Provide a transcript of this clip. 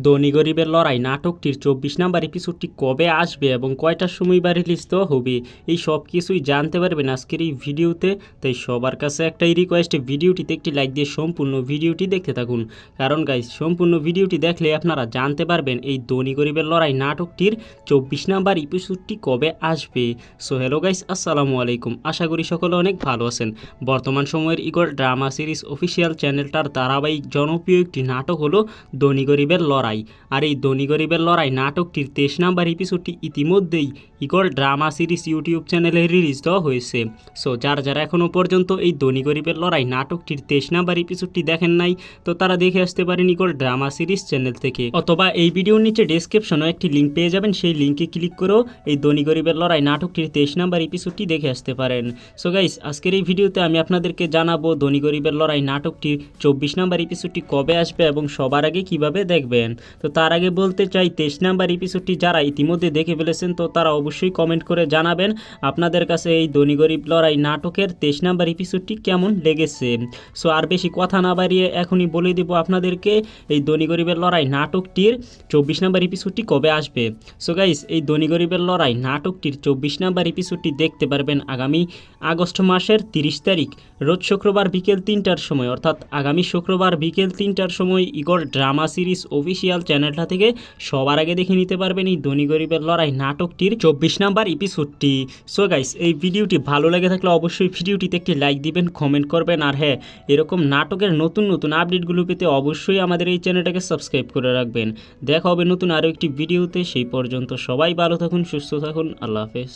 ধনী গরিবের লড়াই নাটকটির ২৪ নাম্বার এপিসোডটি কবে আসবে এবং কয়টার সময় বা রিলিজ তো হবে, এই সব কিছুই জানতে পারবেন আজকের এই ভিডিওতে। তাই সবার কাছে একটাই রিকোয়েস্ট, ভিডিওটিতে একটি লাইক দিয়ে সম্পূর্ণ ভিডিওটি দেখতে থাকুন। কারণ গাইস, সম্পূর্ণ ভিডিওটি দেখলে আপনারা জানতে পারবেন এই ধনী গরিবের লড়াই নাটকটির ২৪ নাম্বার এপিসোডটি কবে আসবে। সো হ্যালো গাইস, আসসালামু আলাইকুম। আশা করি সকলে অনেক ভালো আছেন। বর্তমান সময়ের ইগল ড্রামা সিরিজ অফিসিয়াল চ্যানেলটার ধারাবাহিক জনপ্রিয় একটি নাটক হলো ধনী গরিবের লড়াই। আর এই ধনী গরিবের লড়াই নাটকটির ২৩ নাম্বার এপিসোডটি ইতিমধ্যেই ইগল ড্রামা সিরিজ ইউটিউব চ্যানেলে রিলিজ দেওয়া হয়েছে। সো যারা এখনও পর্যন্ত এই ধনী গরিবের লড়াই নাটকটির ২৩ নাম্বার এপিসোডটি দেখেন নাই, তো তারা দেখে আসতে পারেন ইগল ড্রামা সিরিজ চ্যানেল থেকে, অথবা এই ভিডিওর নিচে ডেসক্রিপশনে একটি লিঙ্ক পেয়ে যাবেন। সেই লিঙ্কে ক্লিক করেও এই ধনী গরিবের লড়াই নাটকটির ২৩ নাম্বার এপিসোডটি দেখে আসতে পারেন। সো গাইস, আজকের এই ভিডিওতে আমি আপনাদেরকে জানাবো ধনী গরিবের লড়াই নাটকটির ২৪ নাম্বার এপিসোডটি কবে আসবে এবং সবার আগে কিভাবে দেখবেন। তো তার আগে বলতে চাই, ২৩ নাম্বার এপিসোডটি যারা ইতিমধ্যে দেখে ফেলেছেন তো তারা অবশ্যই কমেন্ট করে জানাবেন আপনাদের কাছে এই ধনী গরিব লড়াই নাটকের ২৩ নাম্বার এপিসোডটি কেমন লেগেছে। সো আর বেশি কথা না বাড়িয়ে এখনই বলে দেব আপনাদেরকে এই ধনী গরিবের লড়াই নাটকটির ২৪ নাম্বার এপিসোডটি কবে আসবে। সো গাইস, এই ধনী গরিবের লড়াই নাটকটির ২৪ নাম্বার এপিসোডটি দেখতে পারবেন আগামী আগস্ট মাসের ৩০ তারিখ রোজ শুক্রবার বিকেল ৩টার সময়, অর্থাৎ আগামী শুক্রবার বিকেল ৩টার সময় ইগল ড্রামা সিরিজ অফিসিয়াল চ্যানেলটা থেকে সবার আগে দেখে নিতে পারবেন এই ধনী গরিবের লড়াই নাটকটির ২৪ নাম্বার এপিসোডটি। সো গাইস, এই ভিডিওটি ভালো লেগে থাকলে অবশ্যই ভিডিওটিতে একটি লাইক দিবেন, কমেন্ট করবেন, আর হ্যাঁ, এরকম নাটকের নতুন নতুন আপডেটগুলো পেতে অবশ্যই আমাদের এই চ্যানেলটাকে সাবস্ক্রাইব করে রাখবেন। দেখা হবে নতুন আরও একটি ভিডিওতে। সেই পর্যন্ত সবাই ভালো থাকুন, সুস্থ থাকুন, আল্লাহ হাফেজ।